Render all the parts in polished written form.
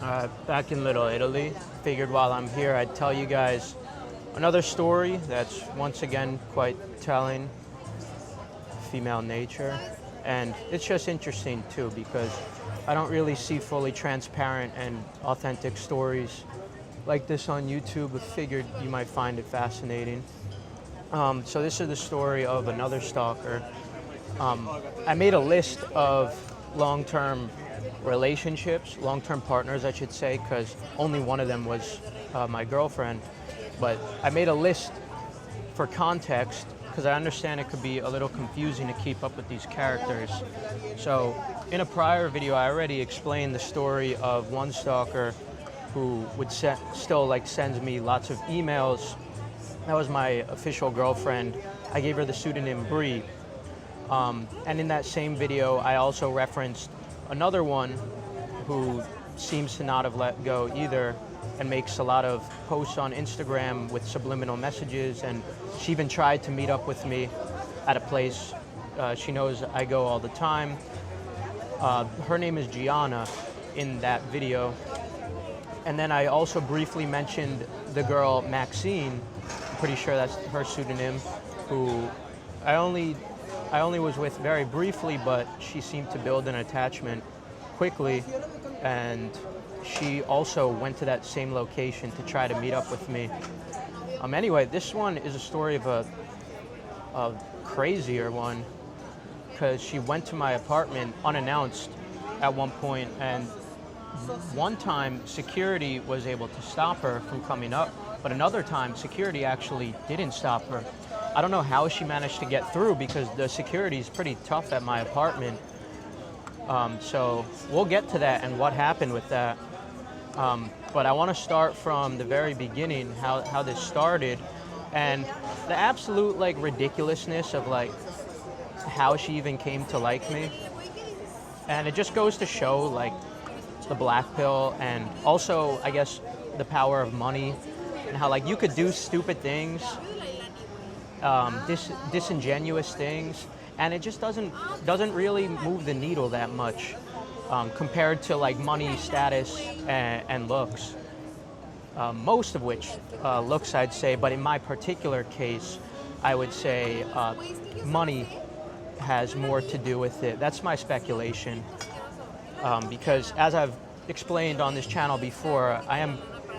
Back in Little Italy. Figured while I'm here I'd tell you guys another story that's once again quite telling, female nature. And it's just interesting too because I don't really see fully transparent and authentic stories like this on YouTube, but figured you might find it fascinating. So this is the story of another stalker. I made a list of long-term relationships, long-term partners, I should say, because only one of them was my girlfriend. But I made a list for context because I understand it could be a little confusing to keep up with these characters. So in a prior video, I already explained the story of one stalker who would still sends me lots of emails. That was my official girlfriend. I gave her the pseudonym Bree. And in that same video, I also referenced another one who seems to not have let go either and makes a lot of posts on Instagram with subliminal messages. And she even tried to meet up with me at a place she knows I go all the time. Her name is Gianna in that video. And then I also briefly mentioned the girl Maxine, I'm pretty sure that's her pseudonym, who I only was with very briefly, but she seemed to build an attachment quickly, and she also went to that same location to try to meet up with me. Anyway, this one is a story of a crazier one, because she went to my apartment unannounced at one point, and one time security was able to stop her from coming up, but another time security actually didn't stop her. I don't know how she managed to get through because the security is pretty tough at my apartment. So we'll get to that and what happened with that. But I want to start from the very beginning, how this started, and the absolute ridiculousness of how she even came to like me. And it just goes to show the black pill, and also I guess the power of money, and how you could do stupid things, disingenuous things, and it just doesn't really move the needle that much compared to money, status, and looks. Most of which looks, I'd say, but in my particular case, I would say money has more to do with it. That's my speculation, because as I've explained on this channel before, I am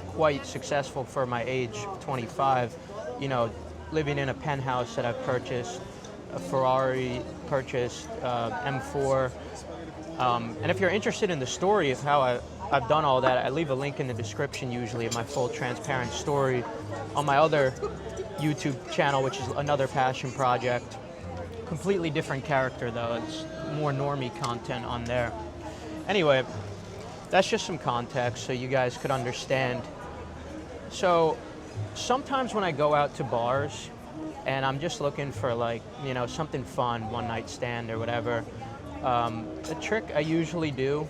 quite successful for my age, 25. Living in a penthouse that I've purchased, a Ferrari purchased, M4. And if you're interested in the story of how I've done all that, I leave a link in the description usually of my full transparent story on my other YouTube channel, which is another passion project. Completely different character though, it's more normie content on there. Anyway, that's just some context so you guys could understand. So sometimes when I go out to bars and I'm just looking for something fun, one night stand or whatever, the trick I usually do,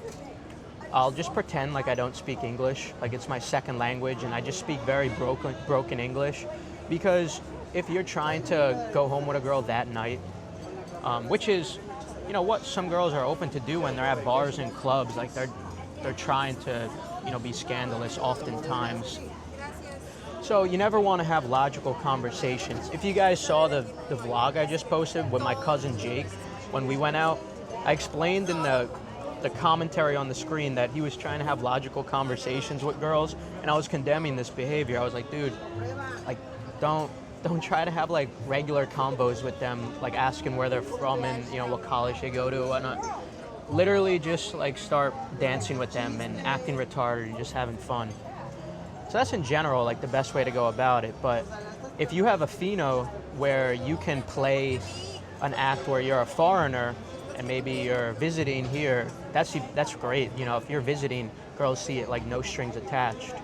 I'll just pretend like I don't speak English, like it's my second language, and I just speak very broken English, because if you're trying to go home with a girl that night, which is what some girls are open to do when they're at bars and clubs, they're trying to be scandalous oftentimes. So you never want to have logical conversations. If you guys saw the vlog I just posted with my cousin Jake, when we went out, I explained in the commentary on the screen that he was trying to have logical conversations with girls, and I was condemning this behavior. I was like, dude, don't try to have regular combos with them, asking where they're from and what college they go to, and literally just start dancing with them and acting retarded and just having fun. So that's in general the best way to go about it. But if you have a pheno where you can play an act where you're a foreigner and maybe you're visiting here, that's great. If you're visiting, girls see it no strings attached.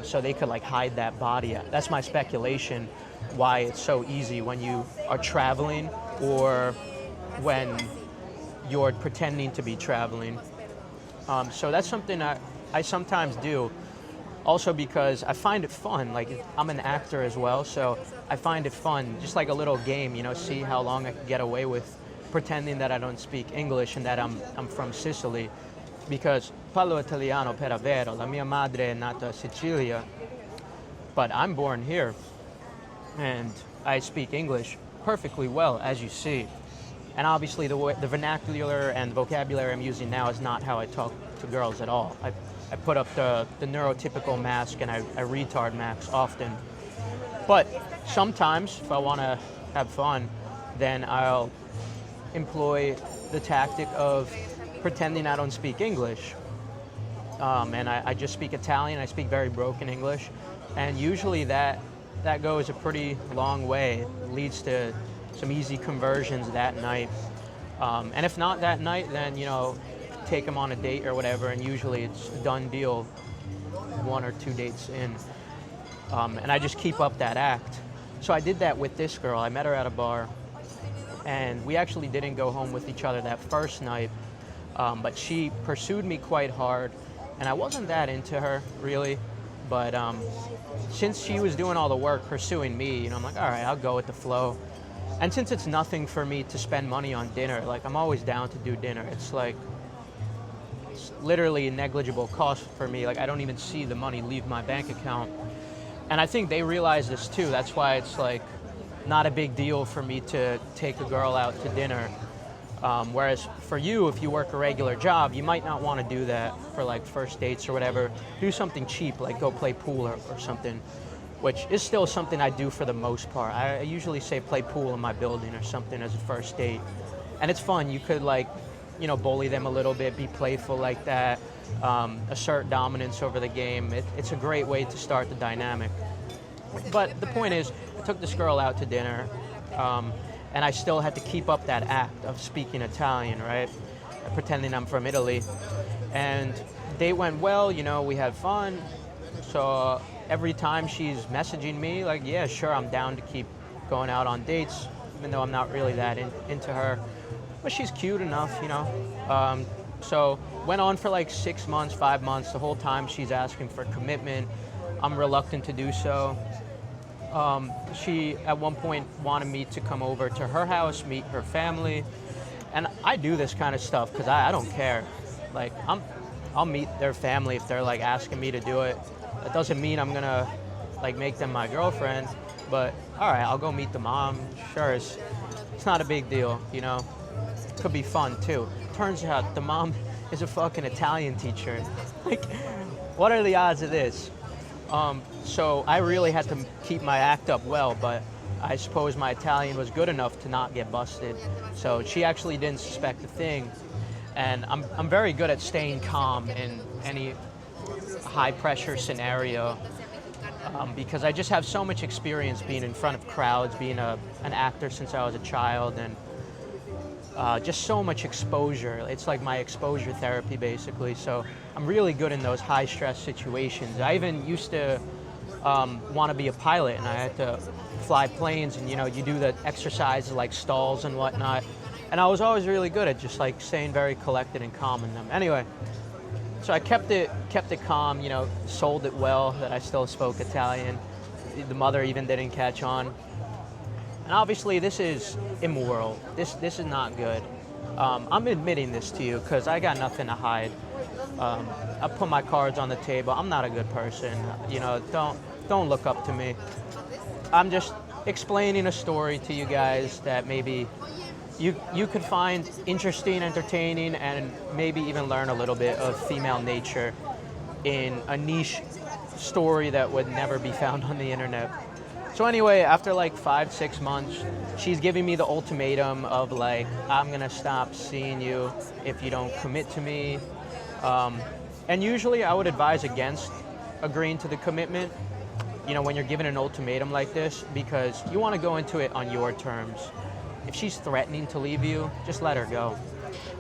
So they could hide that body. That's my speculation why it's so easy when you are traveling or when you're pretending to be traveling. So that's something I sometimes do. Also because I find it fun, I'm an actor as well, so I find it fun, just like a little game, see how long I can get away with pretending that I don't speak English and that I'm from Sicily. Because parlo italiano per avero. La mia madre è nata a Sicilia, but I'm born here, and I speak English perfectly well, as you see. And obviously, the vernacular and vocabulary I'm using now is not how I talk to girls at all. I put up the neurotypical mask and I retard max often. But sometimes, if I want to have fun, then I'll employ the tactic of pretending I don't speak English. And I just speak Italian. I speak very broken English. And usually that goes a pretty long way. It leads to some easy conversions that night. And if not that night, then, take them on a date or whatever, and usually it's a done deal 1 or 2 dates in. And I just keep up that act. So I did that with this girl. I met her at a bar, and we actually didn't go home with each other that first night, but she pursued me quite hard, and I wasn't that into her, really. But since she was doing all the work pursuing me, I'm like, all right, I'll go with the flow. And since it's nothing for me to spend money on dinner, like, I'm always down to do dinner. It's literally a negligible cost for me. Like, I don't even see the money leave my bank account. And I think they realize this too. That's why it's like not a big deal for me to take a girl out to dinner. Whereas for you, if you work a regular job, you might not want to do that for like first dates or whatever. Do something cheap, like go play pool or something, which is still something I do for the most part. I usually say play pool in my building or something as a first date. And it's fun. You could bully them a little bit, be playful like that, assert dominance over the game. It's a great way to start the dynamic. But the point is, I took this girl out to dinner, and I still had to keep up that act of speaking Italian, right? Pretending I'm from Italy. And date went well, we had fun. So every time she's messaging me, like, yeah, sure, I'm down to keep going out on dates, even though I'm not really that into her. But she's cute enough, So went on for like 6 months, 5 months. The whole time she's asking for commitment. I'm reluctant to do so. She at one point wanted me to come over to her house, meet her family. And I do this kind of stuff because I don't care. Like, I'll meet their family if they're like asking me to do it. That doesn't mean I'm gonna like make them my girlfriend, but all right, I'll go meet the mom. Sure, it's not a big deal, Could be fun too. Turns out the mom is a fucking Italian teacher. Like, what are the odds of this? So I really had to keep my act up well, but I suppose my Italian was good enough to not get busted. So she actually didn't suspect a thing. And I'm very good at staying calm in any high pressure scenario, because I just have so much experience being in front of crowds, being an actor since I was a child, and just so much exposure. It's like my exposure therapy, basically. So I'm really good in those high stress situations. I even used to want to be a pilot, and I had to fly planes, and you do the exercises like stalls and whatnot. And I was always really good at just like staying very collected and calm in them. Anyway, so I kept it calm, sold it well that I still spoke Italian. The mother even didn't catch on. And obviously this is immoral. This is not good. I'm admitting this to you because I got nothing to hide. I put my cards on the table. I'm not a good person. Don't look up to me. I'm just explaining a story to you guys that maybe you could find interesting, entertaining, and maybe even learn a little bit of female nature in a niche story that would never be found on the internet. So anyway, after like 5-6 months, she's giving me the ultimatum of like, I'm gonna stop seeing you if you don't commit to me. And usually I would advise against agreeing to the commitment, when you're given an ultimatum like this, because you want to go into it on your terms. If she's threatening to leave you, just let her go.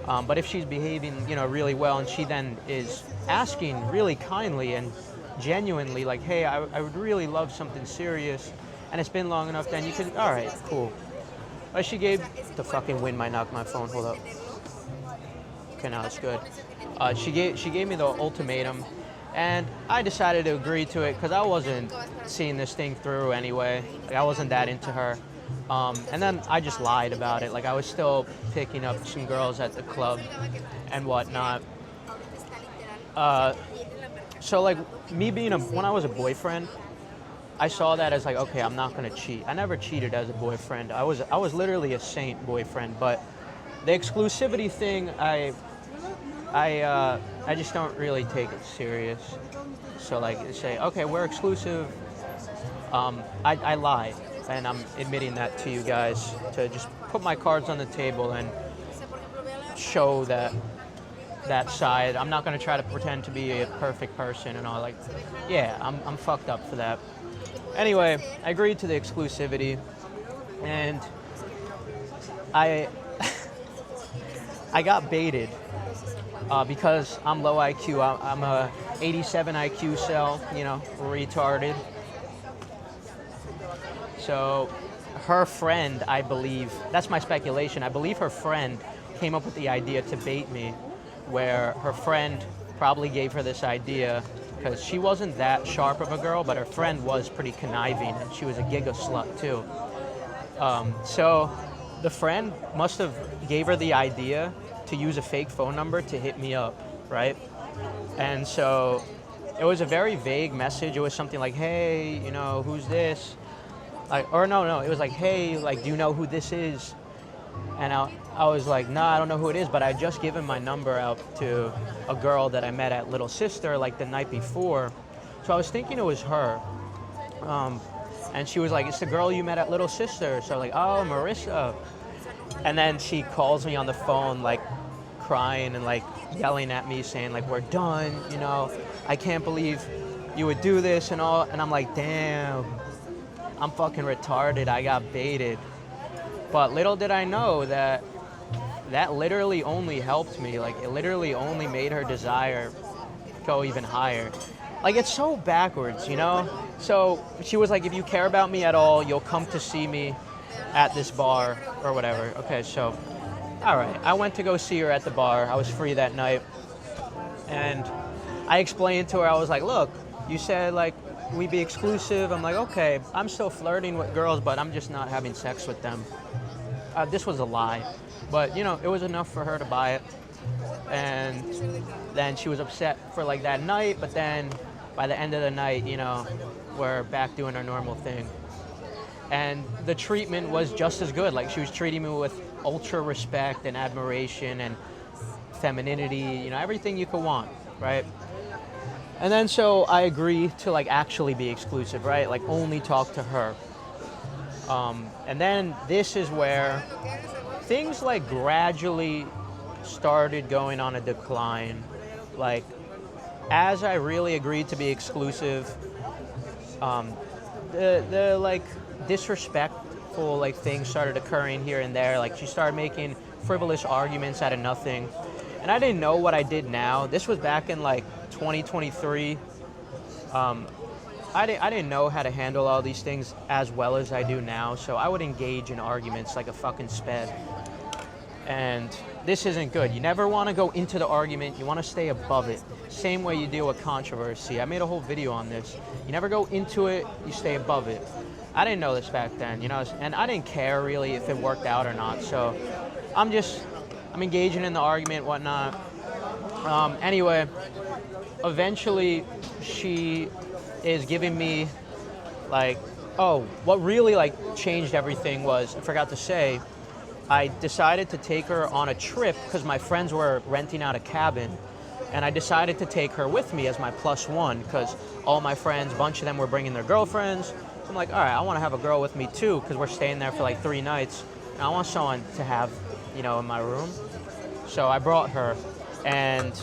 But if she's behaving, really well, and she then is asking really kindly and genuinely, like, hey, I would really love something serious, and it's been long enough, then you can, all right, cool. But she gave, the fucking wind might knock my phone, hold up. Okay, now it's good. She gave me the ultimatum, and I decided to agree to it because I wasn't seeing this thing through anyway. Like, I wasn't that into her. And then I just lied about it. Like, I was still picking up some girls at the club and whatnot. So like me being when I was a boyfriend, I saw that as like, okay, I'm not gonna cheat. I never cheated as a boyfriend. I was literally a saint boyfriend. But the exclusivity thing, I just don't really take it serious. So like they say, okay, we're exclusive. I lie, and I'm admitting that to you guys to just put my cards on the table and show that side. I'm not gonna try to pretend to be a perfect person and all. Like, yeah, I'm fucked up for that. Anyway, I agreed to the exclusivity, and I I got baited because I'm low IQ. I'm a 87 IQ cell, retarded. So her friend, I believe, that's my speculation. I believe her friend came up with the idea to bait me, where her friend probably gave her this idea because she wasn't that sharp of a girl, but her friend was pretty conniving, and she was a giga slut too. So the friend must have gave her the idea to use a fake phone number to hit me up, right? And so it was a very vague message. It was something like, hey, who's this? Or no, it was like, hey, like, do you know who this is? And I was like, nah, I don't know who it is, but I just given my number out to a girl that I met at Little Sister like the night before. So I was thinking it was her. And she was like, it's the girl you met at Little Sister. So I was like, oh, Marissa. And then she calls me on the phone, like crying and like yelling at me, saying like, we're done, I can't believe you would do this and all. And I'm like, damn, I'm fucking retarded. I got baited. But little did I know that literally only helped me. Like, it literally only made her desire go even higher. Like, it's so backwards, So she was like, if you care about me at all, you'll come to see me at this bar or whatever. Okay, so, all right. I went to go see her at the bar. I was free that night. And I explained to her, I was like, look, you said, like, we'd be exclusive. I'm like, okay, I'm still flirting with girls, but I'm just not having sex with them. This was a lie. But, it was enough for her to buy it. And then she was upset for, like, that night. But then by the end of the night, we're back doing our normal thing. And the treatment was just as good. Like, she was treating me with ultra respect and admiration and femininity, everything you could want, right? And then so I agreed to, like, actually be exclusive, right? Like, only talk to her. And then this is where things, like, gradually started going on a decline. Like, as I really agreed to be exclusive, the like, disrespectful, like, things started occurring here and there. Like, she started making frivolous arguments out of nothing. And I didn't know what I did now. This was back in, like, 2023. I didn't know how to handle all these things as well as I do now, so I would engage in arguments like a fucking sped. And this isn't good. You never want to go into the argument. You want to stay above it. Same way you deal with controversy. I made a whole video on this. You never go into it. You stay above it. I didn't know this back then, and I didn't care really if it worked out or not. So I'm engaging in the argument, whatnot. Anyway, eventually she is giving me, like, what really, like, changed everything was, I forgot to say, I decided to take her on a trip because my friends were renting out a cabin, and I decided to take her with me as my +1 because all my friends, a bunch of them were bringing their girlfriends. So I'm like, all right, I want to have a girl with me too because we're staying there for like 3 nights, and I want someone to have, in my room. So I brought her, and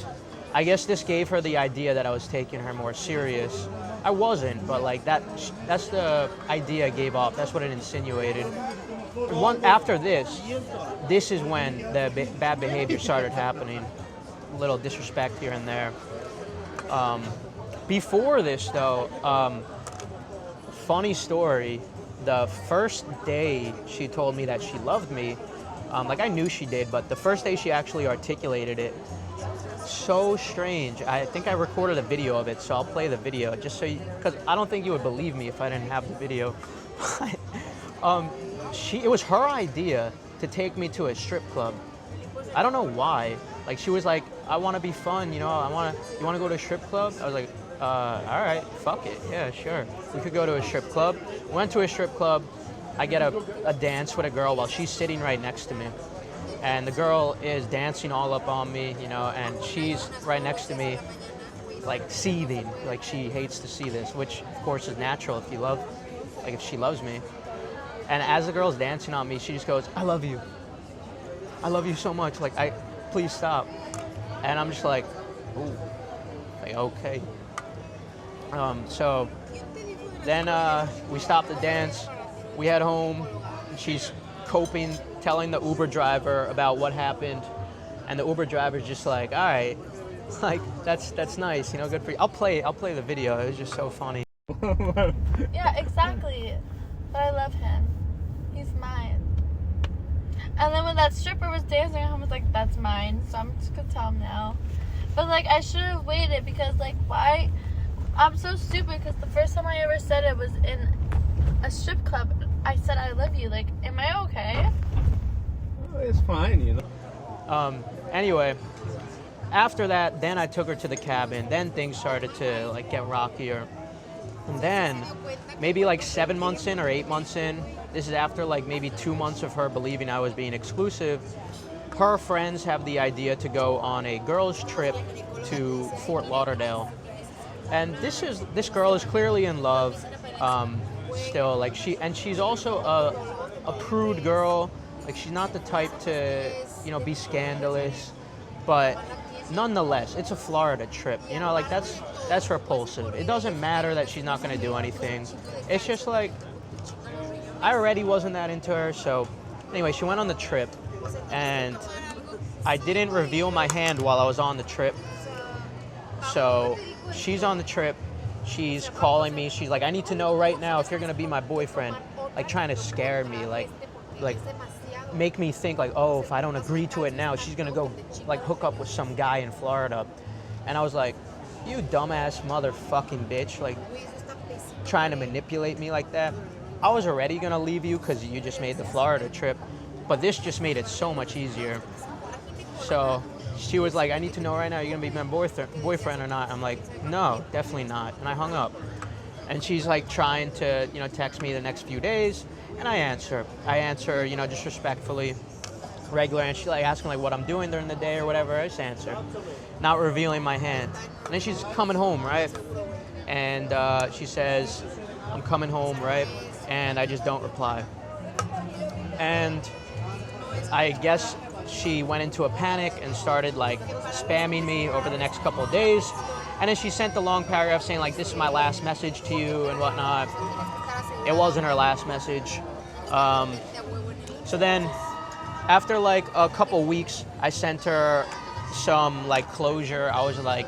I guess this gave her the idea that I was taking her more serious. I wasn't, but like that's the idea I gave off. That's what it insinuated. After this is when the bad behavior started happening. A little disrespect here and there. Before this, though, funny story. The first day she told me that she loved me, like, I knew she did, but the first day she actually articulated it, so strange. I think I recorded a video of it, so I'll play the video just so because I don't think you would believe me if I didn't have the video. It was her idea to take me to a strip club. I don't know why. Like she was like, I want to be fun, you want to go to a strip club? I was like, all right, fuck it, yeah, sure. We could go to a strip club. Went to a strip club. I get a dance with a girl while she's sitting right next to me. And the girl is dancing all up on me, and she's right next to me, like seething, like she hates to see this, which of course is natural if she loves me. And as the girl's dancing on me, she just goes, I love you so much, like please stop. And I'm just like, ooh, like okay. So then we stopped the dance, we head home, and she's coping, telling the Uber driver about what happened, and the Uber driver's just like, all right, like that's nice, good for you. I'll play the video. It was just so funny. Yeah, exactly. But I love him. He's mine. And then when that stripper was dancing, I was like, that's mine. So I'm just gonna tell him now. But like, I should have waited because like, why? I'm so stupid because the first time I ever said it was in a strip club. I said I love you. Like, am I okay? Well, it's fine, Anyway, after that, then I took her to the cabin. Then things started to like get rockier. And then maybe like 7 months in or 8 months in, this is after like maybe 2 months of her believing I was being exclusive, her friends have the idea to go on a girls' trip to Fort Lauderdale. And this girl is clearly in love still. Like she's also a prude girl. Like she's not the type to, be scandalous, but nonetheless, it's a Florida trip. Like that's repulsive. It doesn't matter that she's not going to do anything. It's just like, I already wasn't that into her. So anyway, she went on the trip, and I didn't reveal my hand while I was on the trip. So she's on the trip. She's calling me. She's like, I need to know right now if you're going to be my boyfriend. Like trying to scare me, like make me think like, oh, if I don't agree to it now, she's going to go like hook up with some guy in Florida. And I was like, you dumbass motherfucking bitch, like trying to manipulate me like that. I was already going to leave you because you just made the Florida trip, but this just made it so much easier. So she was like, I need to know right now, you're going to be my boyfriend or not? I'm like, no, definitely not. And I hung up. And she's like trying to, text me the next few days. And I answer, just respectfully, regular. And she like asking like what I'm doing during the day or whatever. I just answer, not revealing my hand. And then she's coming home, right? And she says, I'm coming home, right? And I just don't reply. And I guess she went into a panic and started like spamming me over the next couple of days. And then she sent a long paragraph saying like, this is my last message to you and whatnot. It wasn't her last message. So then after like a couple weeks, I sent her some like closure. I was like,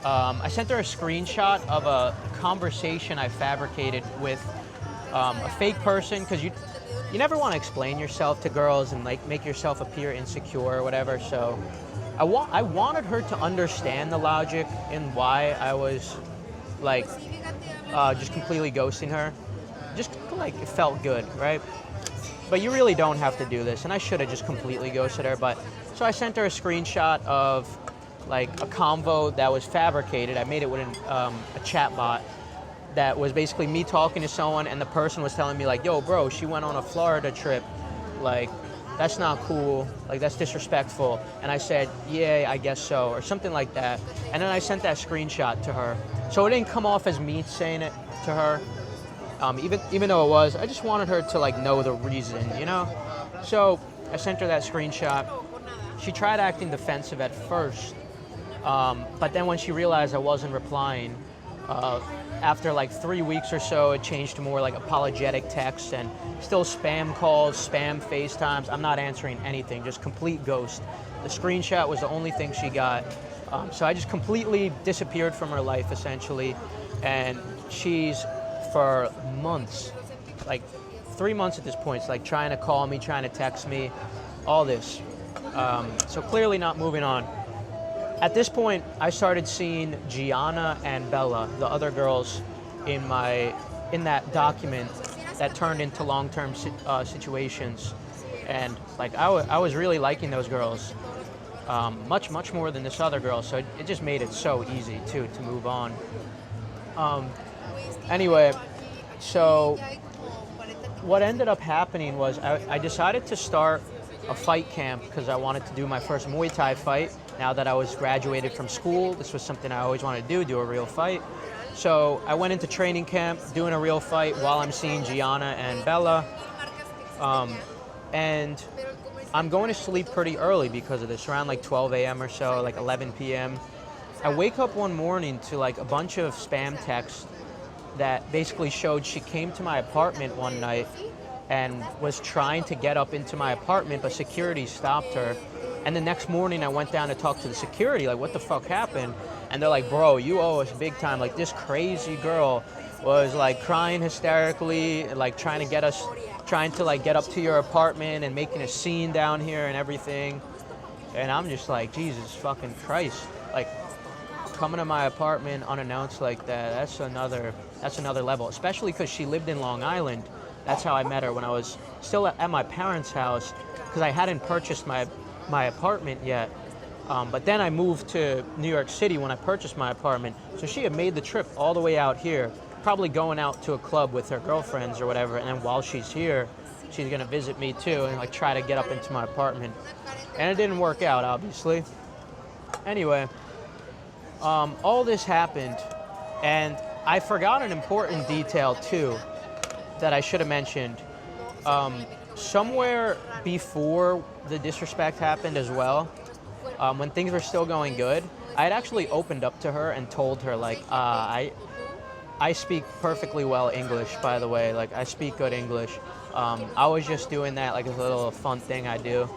I sent her a screenshot of a conversation I fabricated with a fake person, because you never want to explain yourself to girls and like make yourself appear insecure or whatever. So I wanted her to understand the logic in why I was like just completely ghosting her. Just like it felt good, right? But you really don't have to do this, and I should have just completely ghosted her. But so I sent her a screenshot of like a convo that was fabricated. I made it with a chat bot that was basically me talking to someone, and the person was telling me like, yo bro, she went on a Florida trip, like that's not cool, like that's disrespectful. And I said, yeah, I guess so, or something like that. And then I sent that screenshot to her, so it didn't come off as me saying it to her, even though it was. I just wanted her to like know the reason, So I sent her that screenshot. She tried acting defensive at first, but then when she realized I wasn't replying, after like 3 weeks or so, it changed to more like apologetic texts and still spam calls, spam FaceTimes. I'm not answering anything, just complete ghost. The screenshot was the only thing she got. So I just completely disappeared from her life essentially. And she's, for months, like 3 months at this point, like trying to call me, trying to text me, all this. So clearly not moving on. At this point, I started seeing Gianna and Bella, the other girls in that document that turned into long-term situations. And like I was really liking those girls. much more than this other girl. So it just made it so easy too to move on. Anyway, so what ended up happening was I decided to start a fight camp because I wanted to do my first Muay Thai fight. Now that I was graduated from school, this was something I always wanted to do a real fight. So I went into training camp doing a real fight while I'm seeing Gianna and Bella. And I'm going to sleep pretty early because of this, around like 12 a.m. or so, like 11 p.m. I wake up one morning to like a bunch of spam texts that basically showed she came to my apartment one night and was trying to get up into my apartment, but security stopped her. And the next morning I went down to talk to the security, like, what the fuck happened? And they're like, bro, you owe us big time. Like, this crazy girl was like crying hysterically, like trying to get up to your apartment and making a scene down here and everything. And I'm just like, Jesus fucking Christ. Like, coming to my apartment unannounced like that, that's another level, especially because she lived in Long Island. That's how I met her, when I was still at my parents' house, because I hadn't purchased my apartment yet. But then I moved to New York City when I purchased my apartment. So she had made the trip all the way out here, probably going out to a club with her girlfriends or whatever. And then while she's here, she's gonna visit me too and like try to get up into my apartment. And it didn't work out, obviously. Anyway, all this happened, and I forgot an important detail too that I should have mentioned. Somewhere before the disrespect happened as well, when things were still going good, I had actually opened up to her and told her, like, I speak perfectly well English, by the way. Like, I speak good English. I was just doing that like as a little fun thing I do.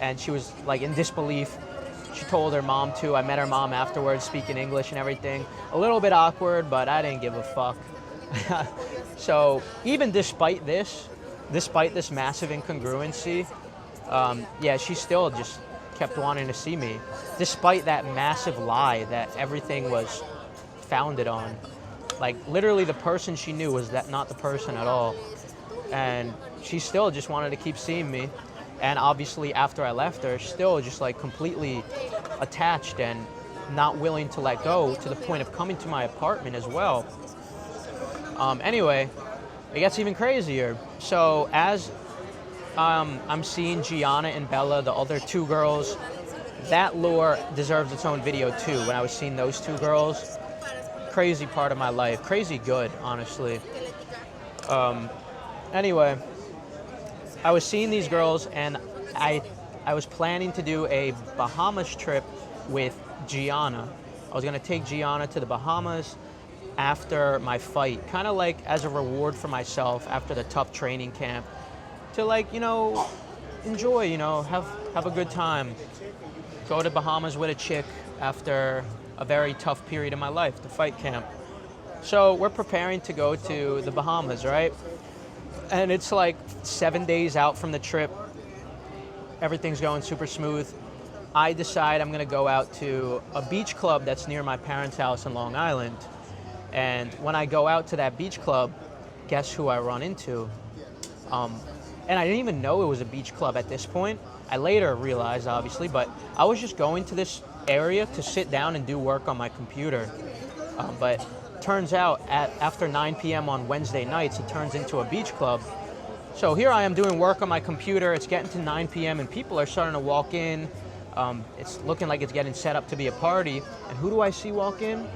And she was like in disbelief. She told her mom too. I met her mom afterwards, speaking English and everything. A little bit awkward, but I didn't give a fuck. So even despite this massive incongruency, yeah, she still just kept wanting to see me, despite that massive lie that everything was founded on. Like, literally the person she knew was not the person at all. And she still just wanted to keep seeing me. And obviously after I left her, still just like completely attached and not willing to let go, to the point of coming to my apartment as well. Anyway, it gets even crazier. So as I'm seeing Gianna and Bella, the other two girls, that lore deserves its own video too. When I was seeing those two girls, crazy part of my life, crazy good, honestly. Anyway, I was seeing these girls, and I was planning to do a Bahamas trip with Gianna. I was gonna take Gianna to the Bahamas after my fight, kind of like as a reward for myself after the tough training camp, to like, you know, enjoy, you know, have a good time. Go to Bahamas with a chick after a very tough period in my life, the fight camp. So we're preparing to go to the Bahamas, right? And it's like 7 days out from the trip. Everything's going super smooth. I decide I'm gonna go out to a beach club that's near my parents' house in Long Island. And when I go out to that beach club, guess who I run into? And I didn't even know it was a beach club at this point. I later realized, obviously, but I was just going to this area to sit down and do work on my computer. But turns out after 9 p.m. on Wednesday nights, it turns into a beach club. So here I am doing work on my computer. It's getting to 9 p.m. and people are starting to walk in. It's looking like it's getting set up to be a party. And who do I see walk in?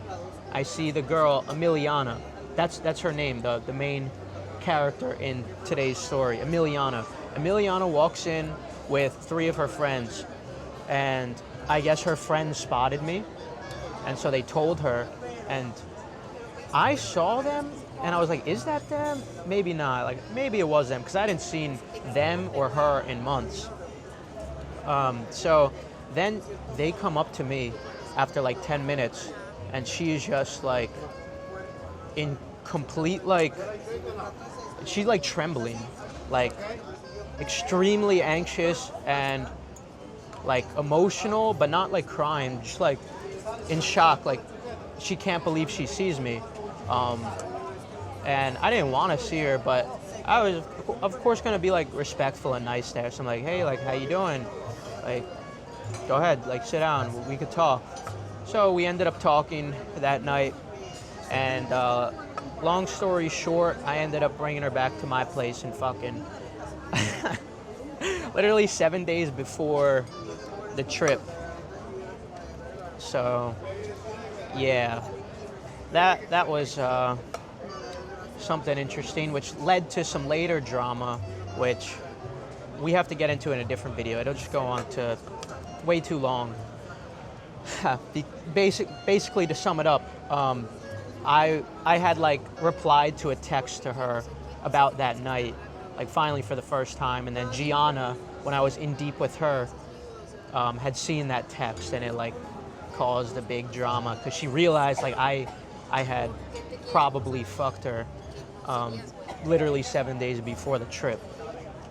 I see the girl, Emiliana. That's her name, the main character in today's story, Emiliana. Emiliana walks in with 3 of her friends, and I guess her friends spotted me, and so they told her, and I saw them, and I was like, is that them? Maybe not. Like, maybe it was them, because I hadn't seen them or her in months. So then they come up to me after like 10 minutes, and she's just like in complete, like, she's like trembling, like extremely anxious and like emotional, but not like crying, just like in shock, like she can't believe she sees me. And I didn't want to see her, but I was of course gonna be like respectful and nice there. So I'm like, hey, like, how you doing? Like, go ahead, like sit down, we could talk. So we ended up talking that night, and long story short, I ended up bringing her back to my place and fucking literally 7 days before the trip. So yeah, that was something interesting, which led to some later drama, which we have to get into in a different video. It'll just go on to way too long. Basically, to sum it up, I had like replied to a text to her about that night, like finally for the first time, and then Gianna, when I was in deep with her, had seen that text, and it like caused a big drama because she realized like I had probably fucked her literally 7 days before the trip.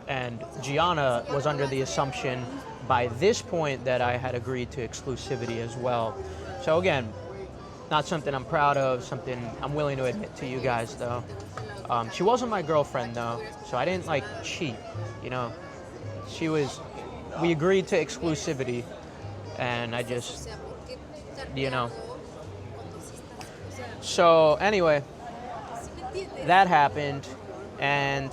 And Gianna was under the assumption by this point that I had agreed to exclusivity as well. So again, not something I'm proud of, something I'm willing to admit to you guys though. She wasn't my girlfriend though, so I didn't like cheat, you know. We agreed to exclusivity, and I just, you know. So anyway, that happened, and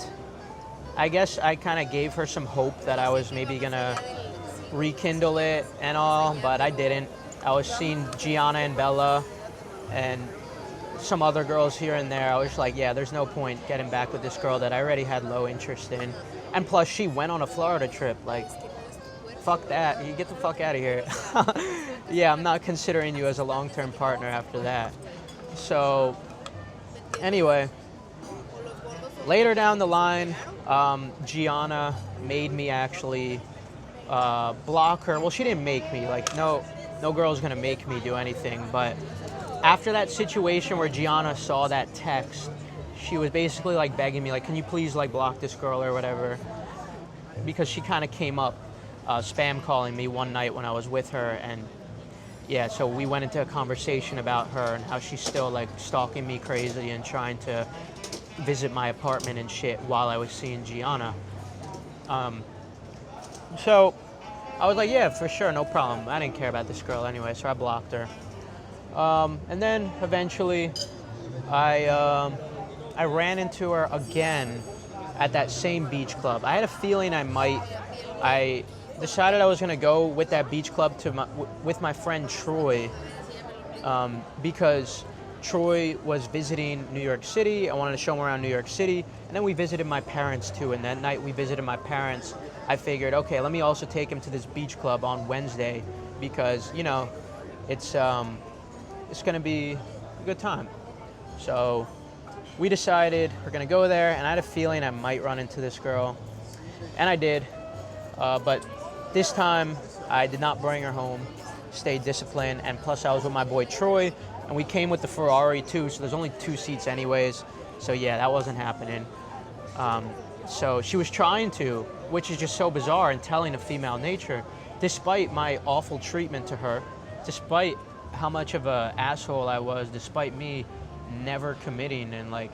I guess I kind of gave her some hope that I was maybe gonna rekindle it and all, but I didn't. I was seeing Gianna and Bella and some other girls here and there. I was like, yeah, there's no point getting back with this girl that I already had low interest in. And plus, she went on a Florida trip. Like, fuck that. You get the fuck out of here. Yeah, I'm not considering you as a long-term partner after that. So, anyway, later down the line, Gianna made me actually block her. Well, she didn't make me. Like, no girl's gonna make me do anything. But after that situation where Gianna saw that text, she was basically like begging me, like, can you please like block this girl or whatever? Because she kind of came up spam calling me one night when I was with her, and yeah, so we went into a conversation about her and how she's still like stalking me crazy and trying to visit my apartment and shit while I was seeing Gianna. So I was like, yeah, for sure, no problem. I didn't care about this girl anyway, so I blocked her. And then eventually I ran into her again at that same beach club. I had a feeling I decided I was gonna go with that beach club with my friend Troy, because Troy was visiting New York City. I wanted to show him around New York City, and then we visited my parents too. And that night we visited my parents, I figured, okay, let me also take him to this beach club on Wednesday, because you know, it's gonna be a good time. So we decided we're gonna go there, and I had a feeling I might run into this girl, and I did. But this time I did not bring her home, stayed disciplined, and plus I was with my boy Troy, and we came with the Ferrari too, so there's only 2 seats anyways. So yeah, that wasn't happening. So she was trying to, which is just so bizarre and telling of female nature, despite my awful treatment to her, despite how much of a asshole I was, despite me never committing and like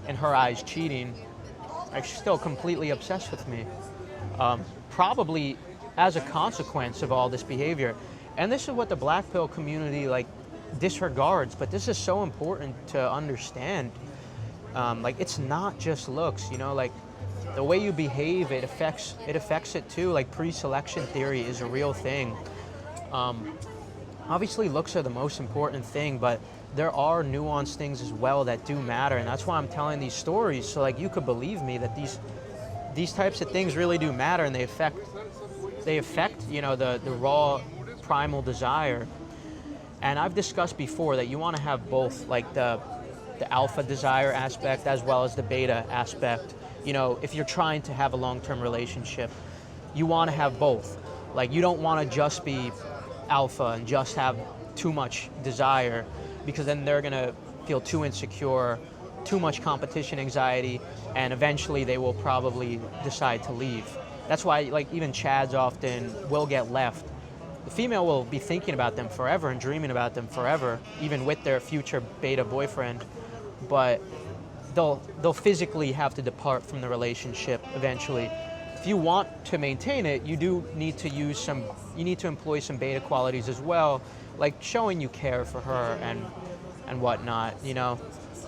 in her eyes cheating, like she's still completely obsessed with me. Probably as a consequence of all this behavior. And this is what the black pill community like disregards, but this is so important to understand. Like, it's not just looks, you know, like the way you behave, it affects it too. Like, pre-selection theory is a real thing. Obviously looks are the most important thing, but there are nuanced things as well that do matter, and that's why I'm telling these stories, so like you could believe me that these types of things really do matter, and they affect you know, the raw primal desire. And I've discussed before that you want to have both, like the alpha desire aspect as well as the beta aspect. You know, if you're trying to have a long-term relationship, you want to have both. Like, you don't want to just be alpha and just have too much desire, because then they're gonna feel too insecure, too much competition anxiety, and eventually they will probably decide to leave. That's why, like, even Chads often will get left. The female will be thinking about them forever and dreaming about them forever, even with their future beta boyfriend, but they'll physically have to depart from the relationship eventually. if you want to maintain it, you do need to employ some beta qualities as well, like showing you care for her and whatnot, you know.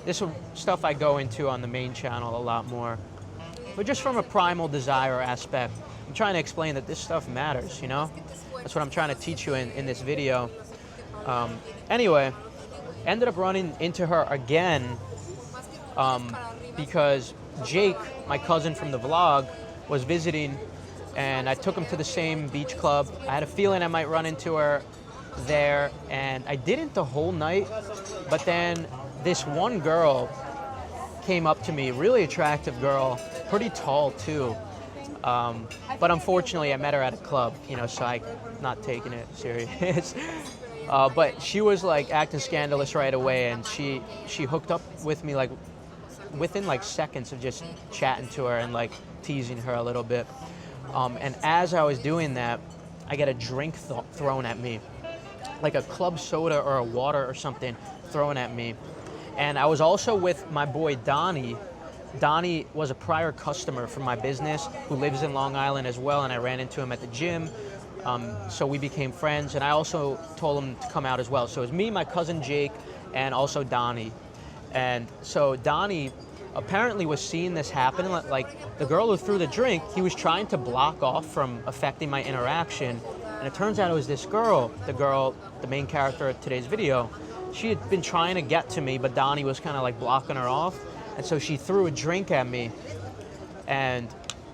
This is stuff I go into on the main channel a lot more. But just from a primal desire aspect, I'm trying to explain that this stuff matters, you know? That's what I'm trying to teach you in this video. Anyway, ended up running into her again because Jake, my cousin from the vlog, was visiting, and I took him to the same beach club. I had a feeling I might run into her there, and I didn't the whole night, but then this one girl came up to me, really attractive girl, pretty tall too. But unfortunately, I met her at a club, you know, so I'm not taking it serious. But she was like acting scandalous right away, and she hooked up with me like within like seconds of just chatting to her and like teasing her a little bit. And as I was doing that, I get a drink thrown at me, like a club soda or a water or something thrown at me. And I was also with my boy Donnie. Donnie was a prior customer from my business who lives in Long Island as well, and I ran into him at the gym. So we became friends, and I also told him to come out as well. So it was me, my cousin Jake, and also Donnie. And so Donnie apparently was seeing this happen. Like the girl who threw the drink, he was trying to block off from affecting my interaction. And it turns out it was this girl, the main character of today's video. She had been trying to get to me, but Donnie was kind of like blocking her off. And so she threw a drink at me, and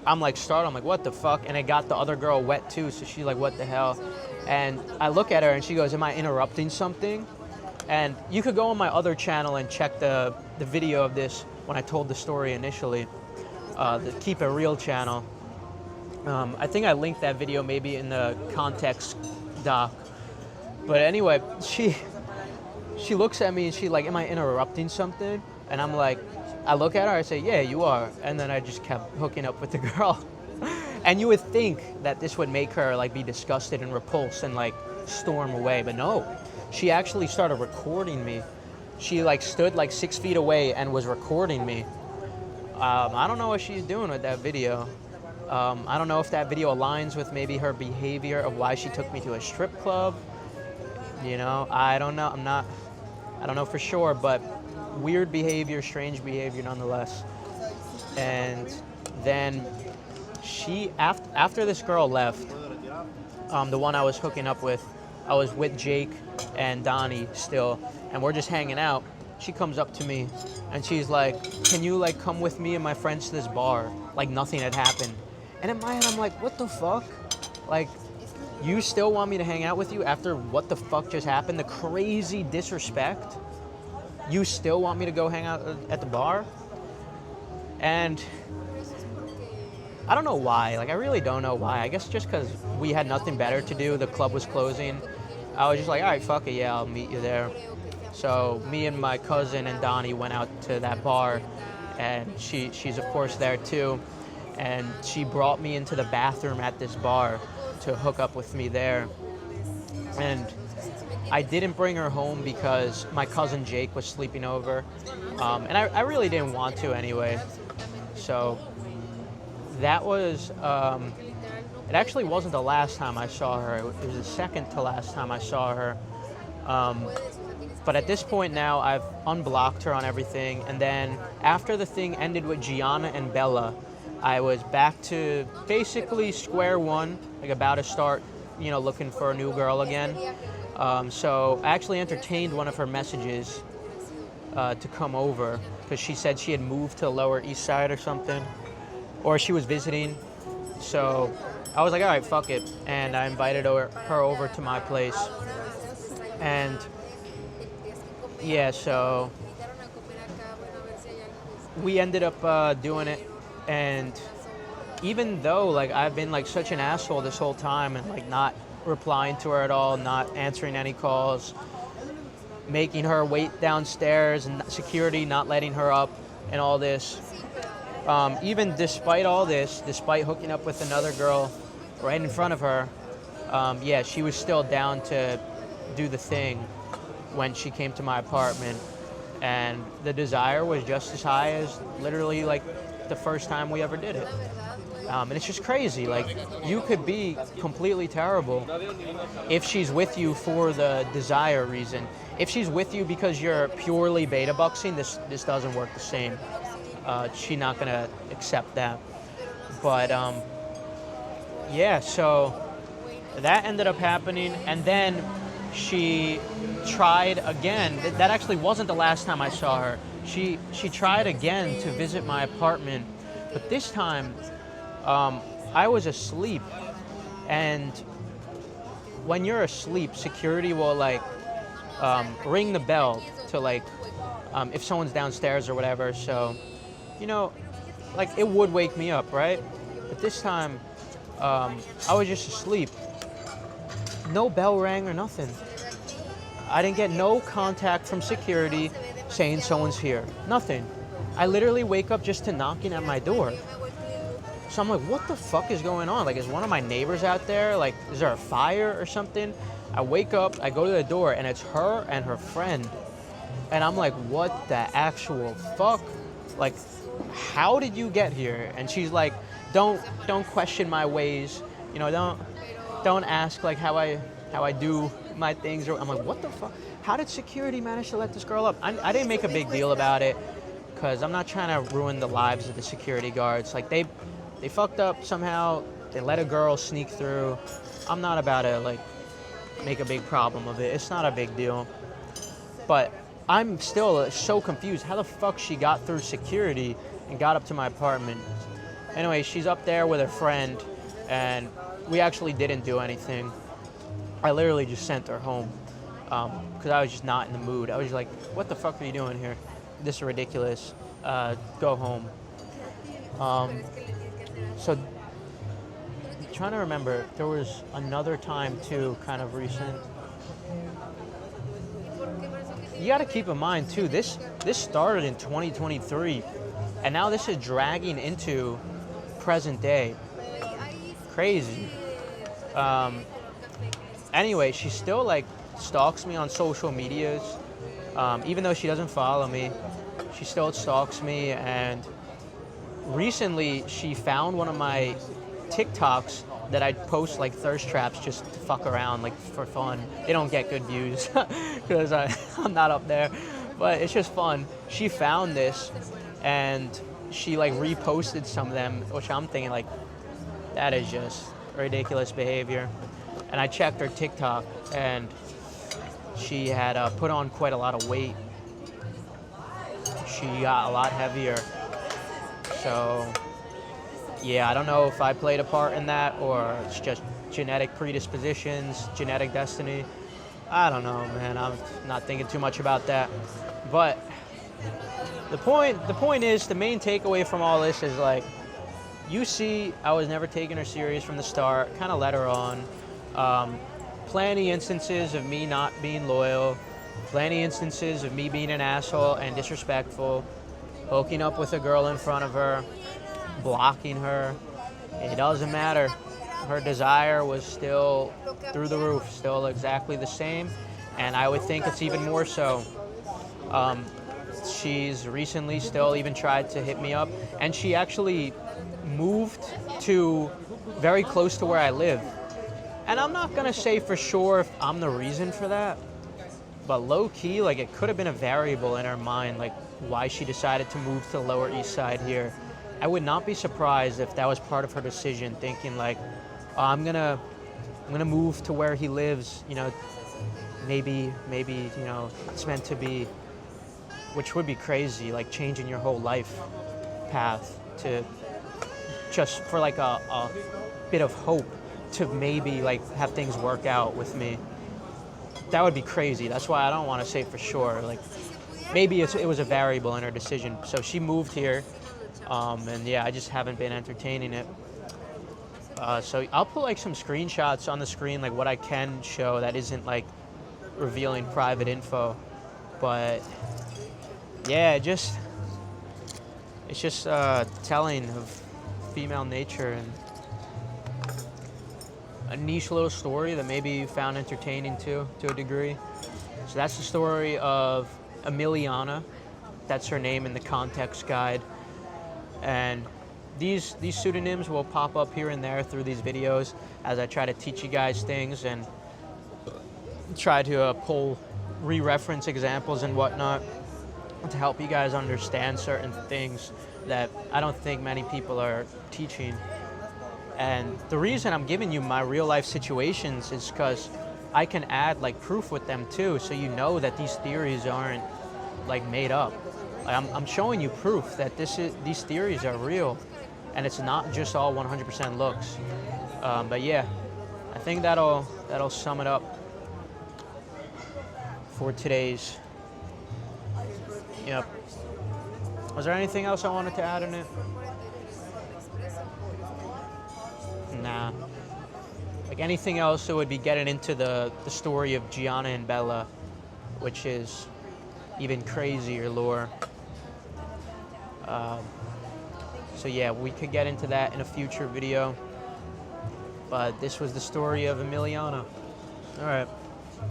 I'm like startled. I'm like, what the fuck? And it got the other girl wet too. So she's like, what the hell? And I look at her and she goes, am I interrupting something? And you could go on my other channel and check the video of this when I told the story initially, the Keep It Real channel. I think I linked that video maybe in the context doc. But anyway, she looks at me and she's like, am I interrupting something? And I'm like, I look at her, I say, yeah, you are. And then I just kept hooking up with the girl. And you would think that this would make her like be disgusted and repulsed and like storm away, but no. She actually started recording me. She like stood like 6 feet away and was recording me. I don't know what she's doing with that video. I don't know if that video aligns with maybe her behavior of why she took me to a strip club. You know, I don't know. I don't know for sure, but weird behavior, strange behavior nonetheless. And then after this girl left, the one I was hooking up with, I was with Jake and Donnie still, and we're just hanging out. She comes up to me and she's like, can you like come with me and my friends to this bar? Like nothing had happened. And in my head, I'm like, what the fuck? Like, you still want me to hang out with you after what the fuck just happened? The crazy disrespect? You still want me to go hang out at the bar? And I don't know why. Like, I really don't know why. I guess just because we had nothing better to do. The club was closing. I was just like, all right, fuck it. Yeah, I'll meet you there. So me and my cousin and Donnie went out to that bar, and she's of course there too. And she brought me into the bathroom at this bar to hook up with me there. And I didn't bring her home because my cousin Jake was sleeping over. And I really didn't want to anyway. So that was, it actually wasn't the last time I saw her. It was the second to last time I saw her. But at this point now, I've unblocked her on everything. And then after the thing ended with Gianna and Bella, I was back to basically square one, like about to start, you know, looking for a new girl again. So I actually entertained one of her messages to come over because she said she had moved to the Lower East Side or something, or she was visiting. So I was like, all right, fuck it. And I invited her over to my place. And yeah, so we ended up doing it. And even though like I've been like such an asshole this whole time and like not replying to her at all, not answering any calls, making her wait downstairs, and security not letting her up and all this, even despite all this, despite hooking up with another girl right in front of her, yeah, she was still down to do the thing when she came to my apartment. And the desire was just as high as literally like the first time we ever did it. And it's just crazy. Like, you could be completely terrible if she's with you for the desire reason. If she's with you because you're purely beta boxing, this doesn't work the same. She's not gonna accept that. But yeah, so that ended up happening, and then she tried again. That actually wasn't the last time I saw her. She tried again to visit my apartment, but this time I was asleep, and when you're asleep, security will like ring the bell to like if someone's downstairs or whatever. So, you know, like it would wake me up, right? But this time I was just asleep. No bell rang or nothing. I didn't get no contact from security saying someone's here. Nothing. I literally wake up just to knocking at my door. So I'm like, what the fuck is going on? Like, is one of my neighbors out there? Like, is there a fire or something? I wake up, I go to the door, and it's her and her friend. And I'm like, what the actual fuck? Like, how did you get here? And she's like, don't question my ways. You know, don't ask like how I do my things. I'm like, what the fuck? How did security manage to let this girl up? I didn't make a big deal about it because I'm not trying to ruin the lives of the security guards. Like they fucked up somehow. They let a girl sneak through. I'm not about to like make a big problem of it. It's not a big deal. But I'm still so confused. How the fuck she got through security and got up to my apartment? Anyway, she's up there with her friend, and we actually didn't do anything. I literally just sent her home because I was just not in the mood. I was just like, what the fuck are you doing here? This is ridiculous. Go home. So, trying to remember, there was another time too, kind of recent. You got to keep in mind too, this started in 2023, and now this is dragging into present day. Crazy. Anyway, she still like stalks me on social medias, even though she doesn't follow me. She still stalks me, and recently she found one of my TikToks that I post like thirst traps just to fuck around, like for fun. They don't get good views because I'm not up there, but it's just fun. She found this and she like reposted some of them, which I'm thinking like, that is just ridiculous behavior. And I checked her TikTok, and she had put on quite a lot of weight. She got a lot heavier. So, yeah, I don't know if I played a part in that or it's just genetic predispositions, genetic destiny. I don't know, man. I'm not thinking too much about that. But the point is, the main takeaway from all this is like, you see, I was never taking her serious from the start, kind of led her on. Plenty instances of me not being loyal, plenty instances of me being an asshole and disrespectful, hooking up with a girl in front of her, blocking her. It doesn't matter. Her desire was still through the roof, still exactly the same, and I would think it's even more so. She's recently still even tried to hit me up, and she actually moved to very close to where I live. And I'm not gonna say for sure if I'm the reason for that, but low key, like it could have been a variable in her mind, like why she decided to move to the Lower East Side here. I would not be surprised if that was part of her decision, thinking like, oh, I'm gonna move to where he lives, you know, maybe, you know, it's meant to be, which would be crazy, like changing your whole life path to just for like a bit of hope to maybe like have things work out with me. That would be crazy. That's why I don't want to say for sure. Like maybe it was a variable in her decision. So she moved here, and yeah, I just haven't been entertaining it. So I'll put like some screenshots on the screen, like what I can show that isn't like revealing private info. But yeah, it's just telling of female nature, and a niche little story that maybe you found entertaining too, to a degree. So that's the story of Emiliana. That's her name in the context guide. And these pseudonyms will pop up here and there through these videos as I try to teach you guys things and try to pull re-reference examples and whatnot to help you guys understand certain things that I don't think many people are teaching. And the reason I'm giving you my real life situations is because I can add like proof with them too, so you know that these theories aren't like made up. Like, I'm showing you proof that these theories are real, and it's not just all 100% looks. But yeah, I think that'll sum it up for today's. Yep. Was there anything else I wanted to add in it? Nah. Like anything else, it would be getting into the story of Gianna and Bella, which is even crazier lore. So yeah, we could get into that in a future video. But this was the story of Emiliana. All right.